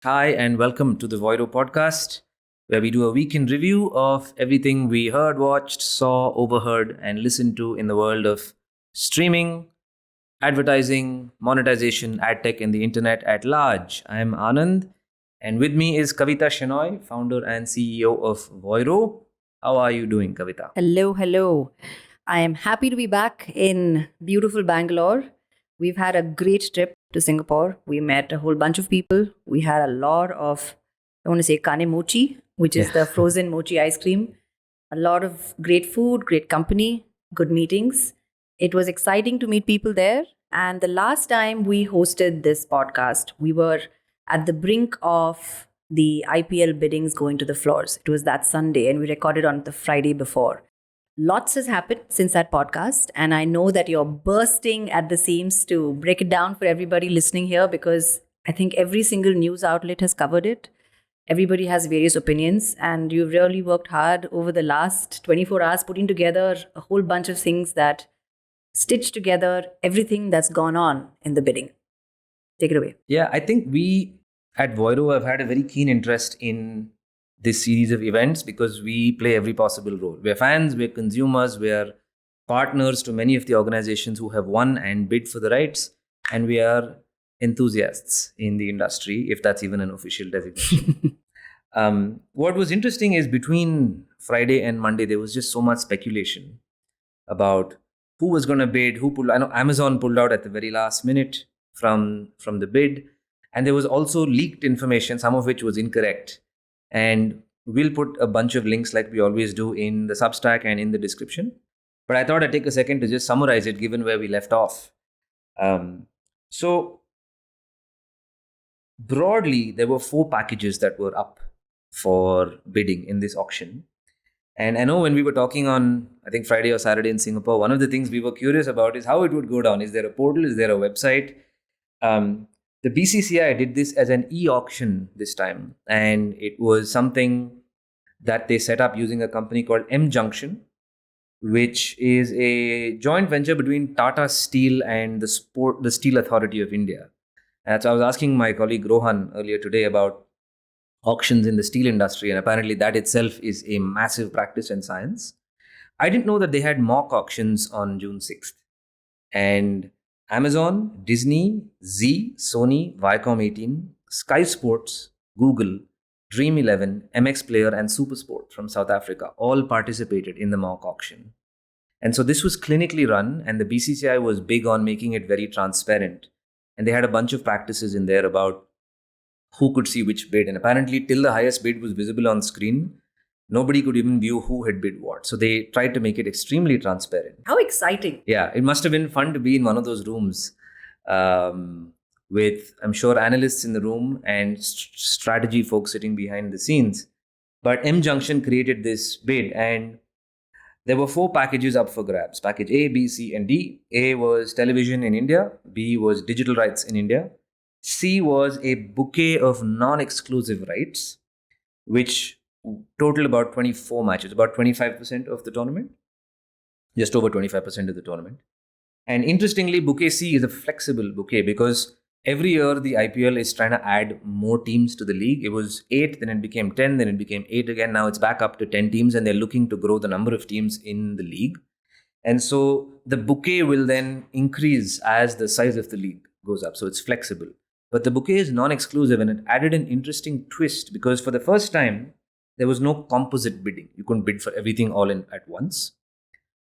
Hi, and welcome to the Voiro podcast, where we do a week in review of everything we heard, watched, saw, overheard, and listened to in the world of streaming, advertising, monetization, ad tech, and the internet at large. I am Anand, and with me is Kavita Shenoy, founder and CEO of Voiro. How are you doing, Kavita? Hello, hello. I am happy to be back in beautiful Bangalore. We've had a great trip to Singapore. We met a whole bunch of people. We had a lot of, I want to say, kane mochi, which is Yeah. the frozen mochi ice cream. A lot of great food, great company, good meetings. It was exciting to meet people there. And the last time we hosted this podcast, we were at the brink of the IPL biddings going to the floors. It was that Sunday, and we recorded on the Friday before. Lots has happened since that podcast, and I know that you're bursting at the seams to break it down for everybody listening here because I think every single news outlet has covered it. Everybody has various opinions, and you've really worked hard over the last 24 hours putting together a whole bunch of things that stitch together everything that's gone on in the bidding. Take it away. Yeah, I think we at Voiro have had a very keen interest in this series of events because we play every possible role. We're fans, we're consumers, we're partners to many of the organizations who have won and bid for the rights, and we are enthusiasts in the industry, if that's even an official designation. What was interesting is between Friday and Monday, there was just so much speculation about who was going to bid, who pulled. I know Amazon pulled out at the very last minute from the bid, and there was also leaked information, some of which was incorrect. And we'll put a bunch of links like we always do in the Substack and in the description. But I thought I'd take a second to just summarize it, given where we left off. So broadly, there were 4 packages that were up for bidding in this auction. And I know when we were talking on, I think Friday or Saturday in Singapore, one of the things we were curious about is how it would go down. Is there a portal? Is there a website? The BCCI did this as an e-auction this time, and it was something that they set up using a company called Mjunction, which is a joint venture between Tata Steel and the Steel Authority of India. And so I was asking my colleague Rohan earlier today about auctions in the steel industry, and apparently that itself is a massive practice and science. I didn't know that they had mock auctions on June 6th. And Amazon, Disney, Z, Sony, Viacom 18, Sky Sports, Google, Dream 11, MX Player, and Supersport from South Africa all participated in the mock auction. And so this was clinically run, and the BCCI was big on making it very transparent. And they had a bunch of practices in there about who could see which bid. And apparently, till the highest bid was visible on screen, nobody could even view who had bid what. So they tried to make it extremely transparent. How exciting! Yeah, it must have been fun to be in one of those rooms with, I'm sure, analysts in the room and strategy folks sitting behind the scenes. But Mjunction created this bid, and there were 4 packages up for grabs: package A, B, C, and D. A was television in India, B was digital rights in India, C was a bouquet of non exclusive rights, which totaled about 24 matches, about 25% of the tournament, just over 25% of the tournament. And interestingly, bouquet C is a flexible bouquet because every year the IPL is trying to add more teams to the league. It was 8, then it became 10, then it became 8 again. Now it's back up to 10 teams, and they're looking to grow the number of teams in the league. And so the bouquet will then increase as the size of the league goes up. So it's flexible. But the bouquet is non-exclusive, and it added an interesting twist because for the first time, there was no composite bidding. You couldn't bid for everything all in at once.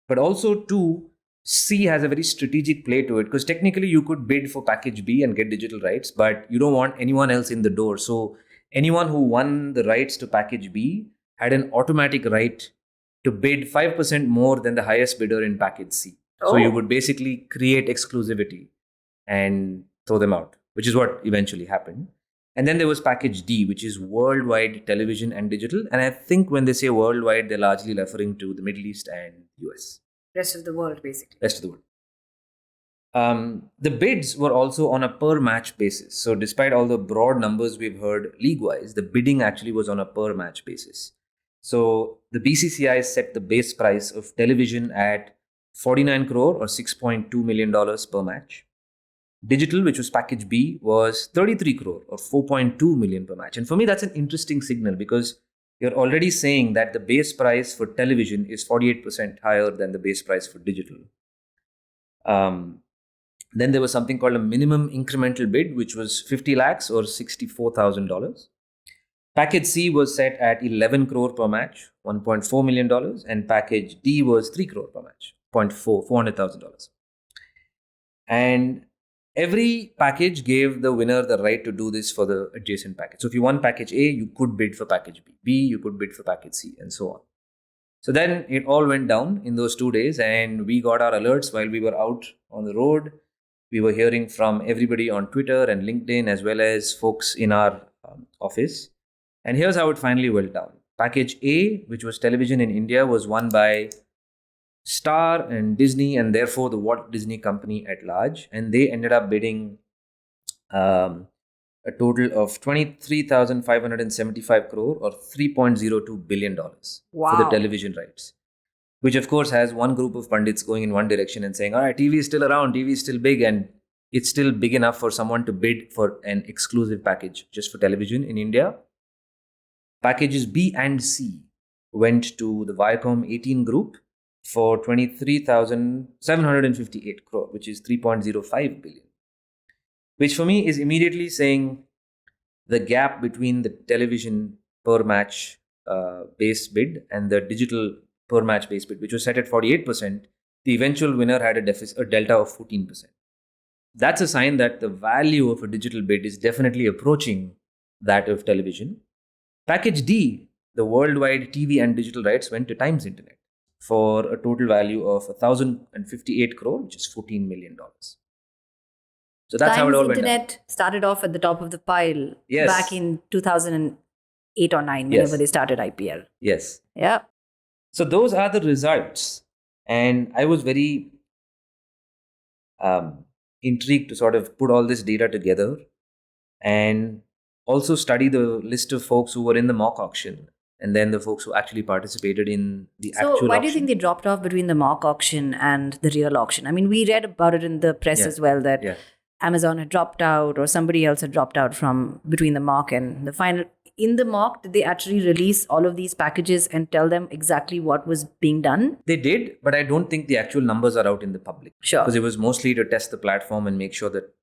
But also, too, C has a very strategic play to it because technically you could bid for package B and get digital rights, but you don't want anyone else in the door. So anyone who won the rights to package B had an automatic right to bid 5% more than the highest bidder in package C. So you would basically create exclusivity and throw them out, which is what eventually happened. And then there was package D, which is worldwide television and digital. And I think when they say worldwide, they're largely referring to the Middle East and US. Rest of the world, basically. Rest of the world. The bids were also on a per match basis. So, despite all the broad numbers we've heard league wise, the bidding actually was on a per match basis. So, the BCCI set the base price of television at 49 crore or $6.2 million per match. Digital, which was package B, was 33 crore or 4.2 million per match. And for me, that's an interesting signal because you're already saying that the base price for television is 48% higher than the base price for digital. Then there was something called a minimum incremental bid, which was 50 lakhs or $64,000. Package C was set at 11 crore per match, $1.4 million, and package D was 3 crore per match, $400,000. And every package gave the winner the right to do this for the adjacent package. So if you won package A, you could bid for package B. B, you could bid for package C, and so on. So then it all went down in those 2 days, and we got our alerts while we were out on the road. We were hearing from everybody on Twitter and LinkedIn, as well as folks in our office. And here's how it finally went down. Package A, which was television in India, was won by Star and Disney, and therefore the Walt Disney Company at large. And they ended up bidding a total of 23,575 crore or $3.02 billion for the television rights. Which of course has one group of pundits going in one direction and saying, all right, TV is still around, TV is still big, and it's still big enough for someone to bid for an exclusive package just for television in India. Packages B and C went to the Viacom 18 group for 23,758 crore, which is 3.05 billion. Which for me is immediately saying the gap between the television per match base bid and the digital per match base bid, which was set at 48%, the eventual winner had a delta of 14%. That's a sign that the value of a digital bid is definitely approaching that of television. Package D, the worldwide TV and digital rights, went to Times Internet for a total value of 1,058 crore, which is $14 million. So that's how it all went down. Times Internet started off at the top of the pile back in 2008 or 9, whenever they started IPL. Yes. Yeah. So those are the results. And I was very intrigued to sort of put all this data together and also study the list of folks who were in the mock auction and then the folks who actually participated in the actual auction. So why do you think they dropped off between the mock auction and the real auction? I mean, we read about it in the press as well that Amazon had dropped out or somebody else had dropped out from between the mock and the final. In the mock, did they actually release all of these packages and tell them exactly what was being done? They did, but I don't think the actual numbers are out in the public. Sure. Because it was mostly to test the platform and make sure that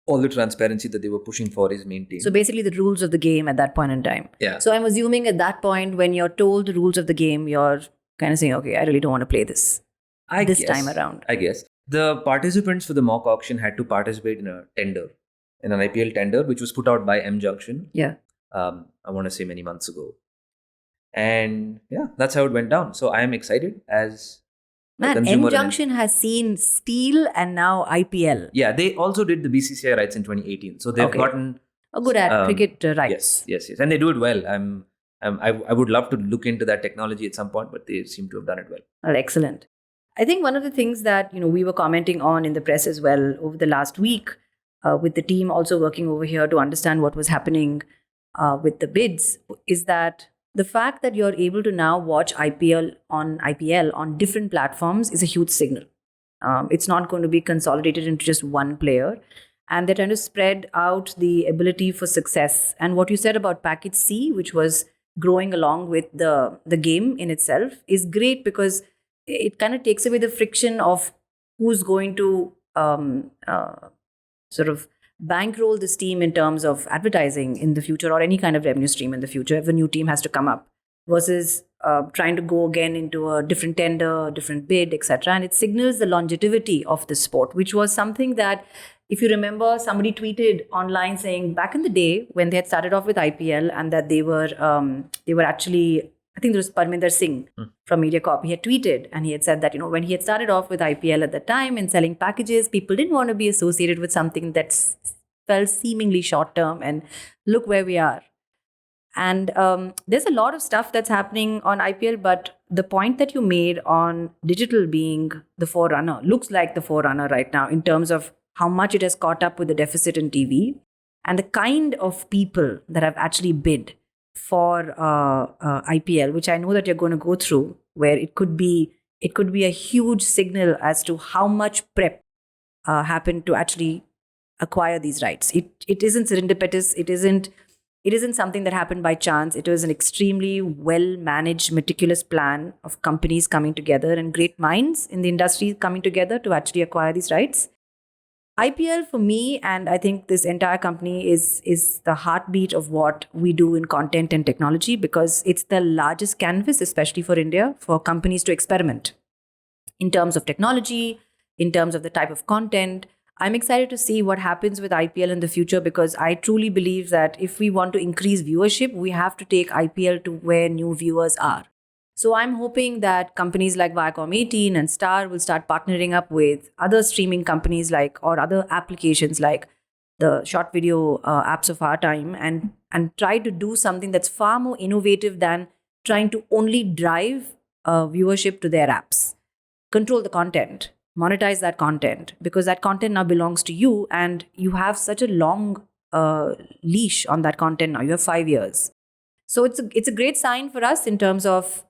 all the transparency that they were pushing for is maintained. So basically the rules of the game at that point in time. Yeah. So I'm assuming at that point when you're told the rules of the game, you're kind of saying, okay, I really don't want to play this time around. I guess. The participants for the mock auction had to participate in a tender, in an IPL tender, which was put out by Mjunction. Yeah. I want to say many months ago. And yeah, that's how it went down. So I am excited as Mjunction has seen Steel and now IPL. Yeah, they also did the BCCI rights in 2018. So they've gotten a good at cricket rights. Yes. And they do it well. I would love to look into that technology at some point, but they seem to have done it well. Well, excellent. I think one of the things that we were commenting on in the press as well over the last week, with the team also working over here to understand what was happening with the bids, is that the fact that you're able to now watch IPL on different platforms is a huge signal. It's not going to be consolidated into just one player, and they're trying to spread out the ability for success. And what you said about package C, which was growing along with the game in itself, is great because it kind of takes away the friction of who's going to sort of bankroll this team in terms of advertising in the future or any kind of revenue stream in the future if a new team has to come up, versus trying to go again into a different tender, different bid, etc. And it signals the longevity of the sport, which was something that, if you remember, somebody tweeted online saying back in the day when they had started off with IPL and that they were actually, I think there was Parminder Singh from MediaCorp. He had tweeted and he had said that, when he had started off with IPL at the time and selling packages, people didn't want to be associated with something that felt seemingly short term, and look where we are. And there's a lot of stuff that's happening on IPL, but the point that you made on digital being the forerunner looks like the forerunner right now in terms of how much it has caught up with the deficit in TV and the kind of people that have actually bid for IPL, which I know that you're going to go through, where it could be a huge signal as to how much prep happened to actually acquire these rights. It isn't serendipitous. It isn't something that happened by chance. It was an extremely well managed, meticulous plan of companies coming together and great minds in the industry coming together to actually acquire these rights. IPL for me, and I think this entire company is the heartbeat of what we do in content and technology, because it's the largest canvas, especially for India, for companies to experiment in terms of technology, in terms of the type of content. I'm excited to see what happens with IPL in the future, because I truly believe that if we want to increase viewership, we have to take IPL to where new viewers are. So I'm hoping that companies like Viacom 18 and Star will start partnering up with other streaming companies or other applications like the short video apps of our time, and try to do something that's far more innovative than trying to only drive viewership to their apps. Control the content, monetize that content, because that content now belongs to you, and you have such a long leash on that content now. You have 5 years. So it's a great sign for us in terms of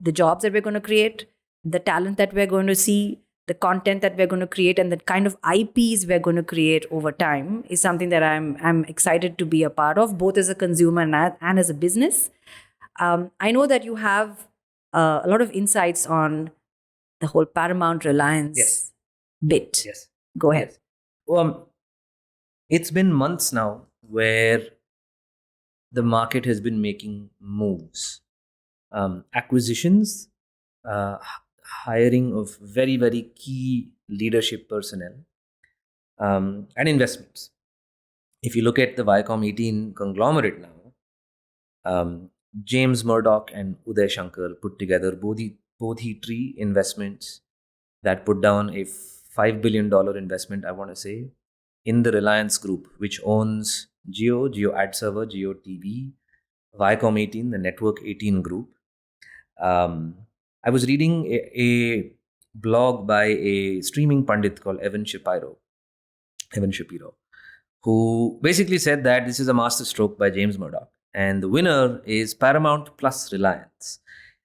the jobs that we're going to create, the talent that we're going to see, the content that we're going to create, and the kind of IPs we're going to create over time is something that I'm excited to be a part of, both as a consumer and as a business. I know that you have a lot of insights on the whole Paramount Reliance Yes. bit. Yes. Go ahead. It's been months now where the market has been making moves, acquisitions, hiring of very, very key leadership personnel, and investments. If you look at the Viacom 18 conglomerate now, James Murdoch and Uday Shankar put together Bodhi Tree Investments that put down a $5 billion investment, I want to say, in the Reliance Group, which owns Jio Ad Server, Jio TV, Viacom 18, the Network 18 group. I was reading a blog by a streaming pundit called Evan Shapiro, who basically said that this is a masterstroke by James Murdoch, and the winner is Paramount plus Reliance.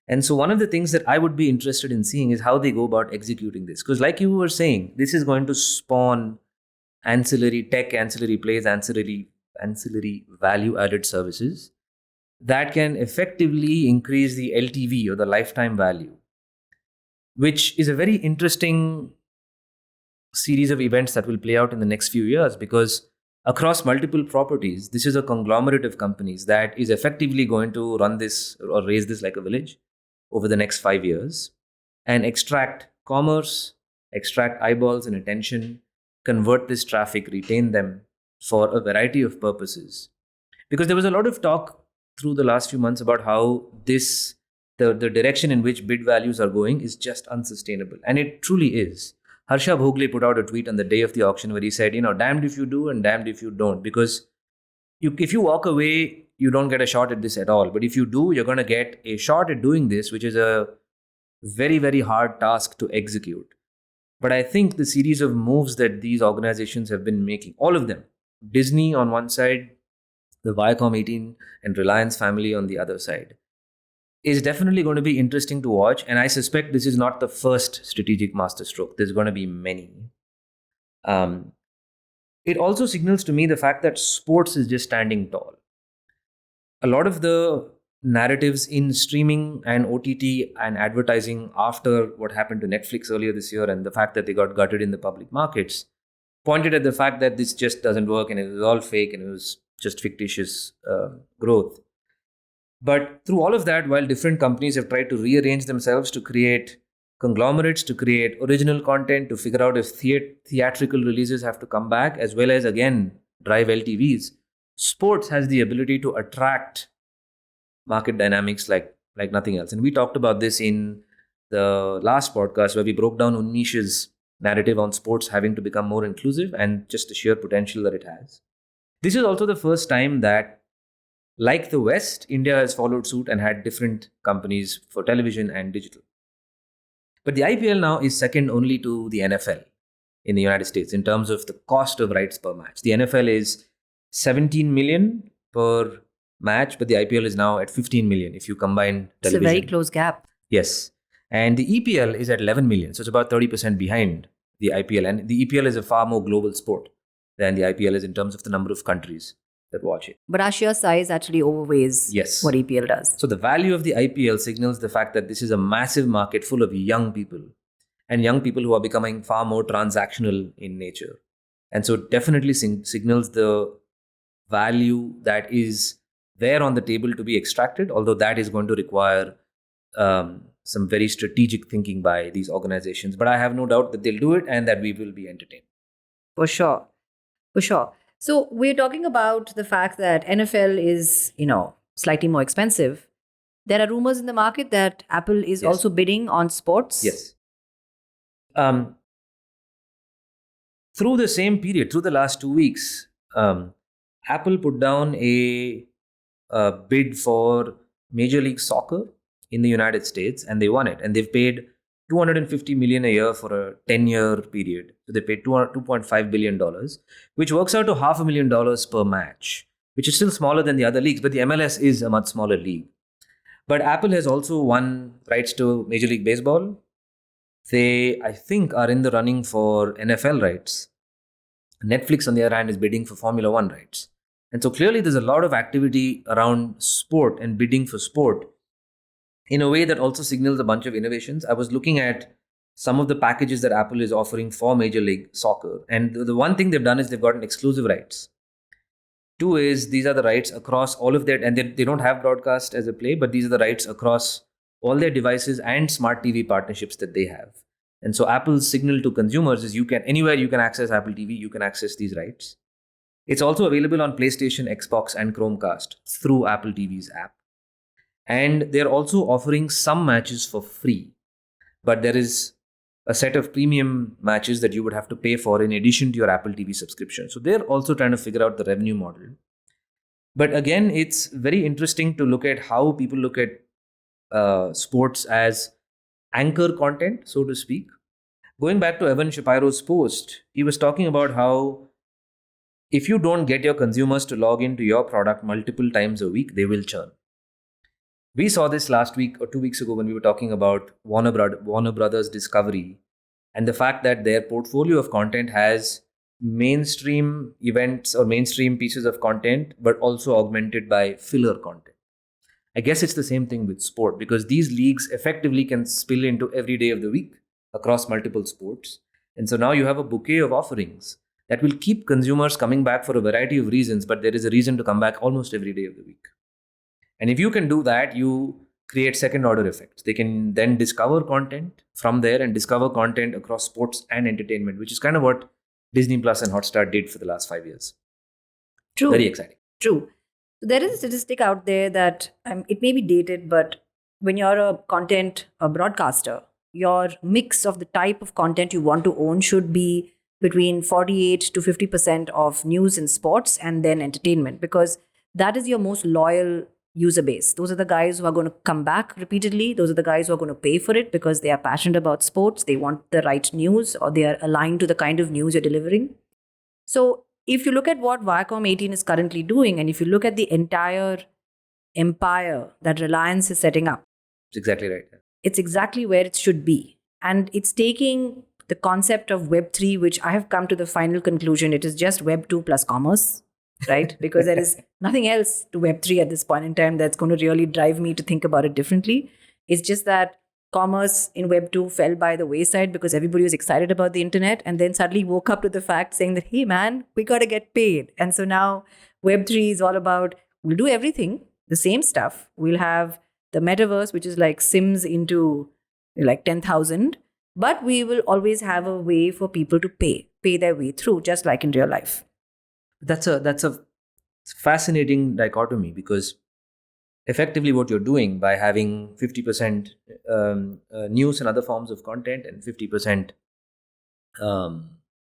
And so one of the things that I would be interested in seeing is how they go about executing this. Because like you were saying, this is going to spawn ancillary tech, ancillary plays, ancillary value-added services that can effectively increase the LTV, or the lifetime value, which is a very interesting series of events that will play out in the next few years, because across multiple properties, this is a conglomerate of companies that is effectively going to run this or raise this like a village over the next 5 years and extract commerce, extract eyeballs and attention, convert this traffic, retain them for a variety of purposes. Because there was a lot of talk through the last few months about how the direction in which bid values are going is just unsustainable. And it truly is. Harsha Bhogle put out a tweet on the day of the auction where he said, damned if you do and damned if you don't. Because if you walk away, you don't get a shot at this at all. But if you do, you're going to get a shot at doing this, which is a very, very hard task to execute. But I think the series of moves that these organizations have been making, all of them, Disney on one side, the Viacom 18 and Reliance family on the other side, is definitely going to be interesting to watch. And I suspect this is not the first strategic masterstroke. There's going to be many. It also signals to me the fact that sports is just standing tall. A lot of the narratives in streaming and OTT and advertising after what happened to Netflix earlier this year and the fact that they got gutted in the public markets pointed at the fact that this just doesn't work and it was all fake and it was just fictitious growth. But through all of that, while different companies have tried to rearrange themselves to create conglomerates, to create original content, to figure out if theatrical releases have to come back, as well as, again, drive LTVs, sports has the ability to attract market dynamics like nothing else. And we talked about this in the last podcast where we broke down Unmish's narrative on sports having to become more inclusive and just the sheer potential that it has. This is also the first time that, like the West, India has followed suit and had different companies for television and digital. But the IPL now is second only to the NFL in the United States in terms of the cost of rights per match. The NFL is 17 million per match, but the IPL is now at 15 million if you combine television. It's a very close gap. Yes. And the EPL is at 11 million. So it's about 30% behind the IPL. And the EPL is a far more global sport than the IPL is in terms of the number of countries that watch it. But our sheer size actually overweighs Yes. what EPL does. So the value of the IPL signals the fact that this is a massive market full of young people, and young people who are becoming far more transactional in nature. And so it definitely signals the value that is there on the table to be extracted, although that is going to require some very strategic thinking by these organizations. But I have no doubt that they'll do it and that we will be entertained. For sure. For sure. So we're talking about the fact that NFL is, slightly more expensive. There are rumors in the market that Apple is Yes. also bidding on sports. Yes. Through the same period, through the last 2 weeks, Apple put down a bid for Major League Soccer in the United States, and they won it. And they've paid $250 million a year for a 10-year period. So they paid $2.5 billion, which works out to $500,000 per match, which is still smaller than the other leagues, but the MLS is a much smaller league. But Apple has also won rights to Major League Baseball. They, I think, are in the running for NFL rights. Netflix, on the other hand, is bidding for Formula One rights. And so clearly there's a lot of activity around sport and bidding for sport in a way that also signals a bunch of innovations. I was looking at some of the packages that Apple is offering for Major League Soccer. And the one thing they've done is they've gotten exclusive rights. Two is these are the rights across all of their, and they don't have broadcast as a play, but these are the rights across all their devices and smart TV partnerships that they have. And so Apple's signal to consumers is anywhere you can access Apple TV, you can access these rights. It's also available on PlayStation, Xbox, and Chromecast through Apple TV's app. And they're also offering some matches for free. But there is a set of premium matches that you would have to pay for in addition to your Apple TV subscription. So they're also trying to figure out the revenue model. But again, it's very interesting to look at how people look at sports as anchor content, so to speak. Going back to Evan Shapiro's post, he was talking about how if you don't get your consumers to log into your product multiple times a week, they will churn. We saw this last week or 2 weeks ago when we were talking about Warner Brothers Discovery and the fact that their portfolio of content has mainstream events or mainstream pieces of content, but also augmented by filler content. I guess it's the same thing with sport, because these leagues effectively can spill into every day of the week across multiple sports. And so now you have a bouquet of offerings that will keep consumers coming back for a variety of reasons, but there is a reason to come back almost every day of the week. And if you can do that, you create second order effects. They can then discover content from there and discover content across sports and entertainment, which is kind of what Disney Plus and Hotstar did for the last 5 years. True. Very exciting. True. So there is a statistic out there that it may be dated, but when you're a broadcaster, your mix of the type of content you want to own should be between 48 to 50% of news and sports and then entertainment, because that is your most loyal user base. Those are the guys who are going to come back repeatedly. Those are the guys who are going to pay for it because they are passionate about sports. They want the right news, or they are aligned to the kind of news you're delivering. So if you look at what Viacom 18 is currently doing, and if you look at the entire empire that Reliance is setting up, It's exactly right. it's exactly where it should be. And it's taking the concept of Web3, which I have come to the final conclusion, it is just Web2 plus commerce, right? Because there is nothing else to Web3 at this point in time that's going to really drive me to think about it differently. It's just that commerce in Web2 fell by the wayside because everybody was excited about the internet and then suddenly woke up to the fact saying that, hey man, we got to get paid. And so now Web3 is all about, we'll do everything, the same stuff. We'll have the metaverse, which is like Sims into like 10,000, but we will always have a way for people to pay their way through, just like in real life. That's a fascinating dichotomy, because effectively what you're doing by having 50% news and other forms of content and 50%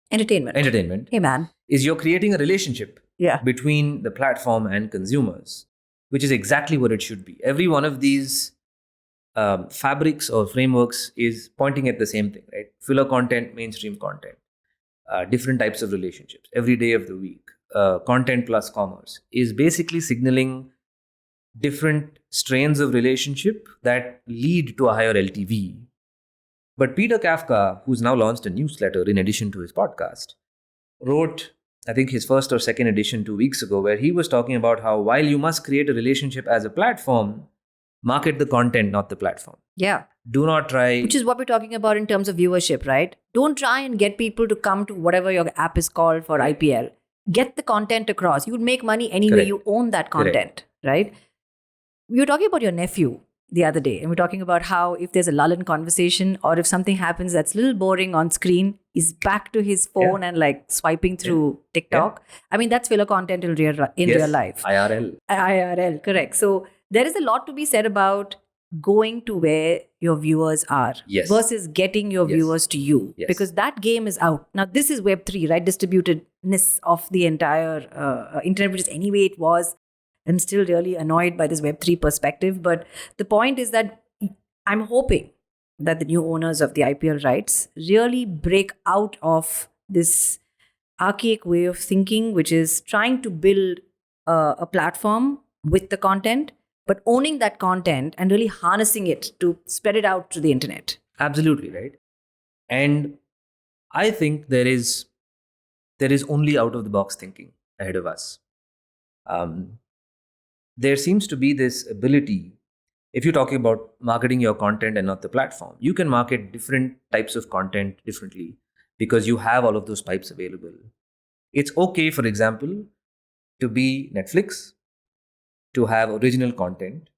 Entertainment. Hey man. is you're creating a relationship between the platform and consumers, which is exactly what it should be. Every one of these fabrics or frameworks is pointing at the same thing, right? Filler content, mainstream content, different types of relationships every day of the week. Content plus commerce is basically signaling different strains of relationship that lead to a higher LTV. But Peter Kafka, who's now launched a newsletter in addition to his podcast, wrote, I think, his first or second edition 2 weeks ago, where he was talking about how while you must create a relationship as a platform, market the content, not the platform. Yeah. Do not try. Which is what we're talking about in terms of viewership, right? Don't try and get people to come to whatever your app is called for IPL. Get the content across. You would make money anyway. Correct. You own that content, right? We were talking about your nephew the other day, and we're talking about how if there's a lull in conversation or if something happens that's a little boring on screen, he's back to his phone and like swiping through TikTok. I mean, that's filler content in real life. IRL, correct. So there is a lot to be said about going to where your viewers are versus getting your viewers to you, because that game is out. Now, this is Web3, right? Distributedness of the entire internet, which is anyway it was. I'm still really annoyed by this Web3 perspective. But the point is that I'm hoping that the new owners of the IPL rights really break out of this archaic way of thinking, which is trying to build a platform with the content, but owning that content and really harnessing it to spread it out to the internet. Absolutely, right? And I think there is only out-of-the-box thinking ahead of us. There seems to be this ability, if you're talking about marketing your content and not the platform, you can market different types of content differently because you have all of those pipes available. It's okay, for example, to be Netflix, to have original content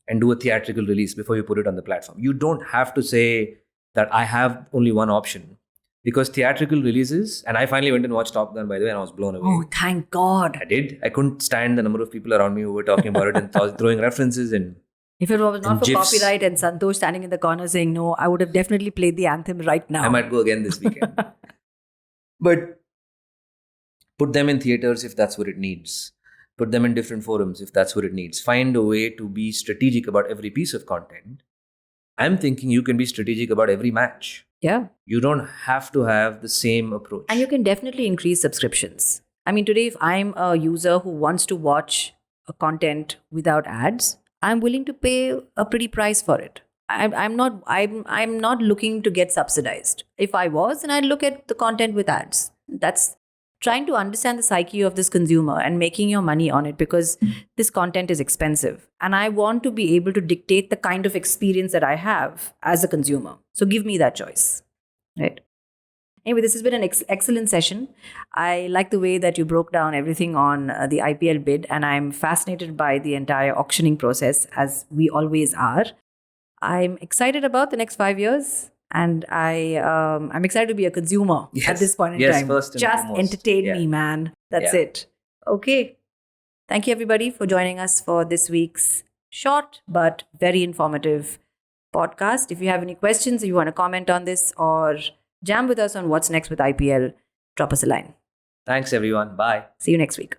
and do a theatrical release before you put it on the platform. You don't have to say that I have only one option, because theatrical releases, and I finally went and watched Top Gun, by the way, and I was blown away. Oh, thank God. I did. I couldn't stand the number of people around me who were talking about it and throwing references in. If it was not for GIFs. Copyright and Santosh standing in the corner saying no, I would have definitely played the anthem right now. I might go again this weekend. But put them in theaters if that's what it needs. Put them in different forums if that's what it needs. Find a way to be strategic about every piece of content. I'm thinking you can be strategic about every match. Yeah. You don't have to have the same approach. And you can definitely increase subscriptions. I mean, today, if I'm a user who wants to watch a content without ads, I'm willing to pay a pretty price for it. I'm not looking to get subsidized. If I was, then I'd look at the content with ads. That's trying to understand the psyche of this consumer and making your money on it, because this content is expensive. And I want to be able to dictate the kind of experience that I have as a consumer. So give me that choice, right? Anyway, this has been an excellent session. I like the way that you broke down everything on the IPL bid, and I'm fascinated by the entire auctioning process, as we always are. I'm excited about the next 5 years. And I'm excited to be a consumer at this point in time. First and just foremost. entertain me, man. That's it. Okay. Thank you, everybody, for joining us for this week's short but very informative podcast. If you have any questions, if you want to comment on this or jam with us on what's next with IPL, drop us a line. Thanks, everyone. Bye. See you next week.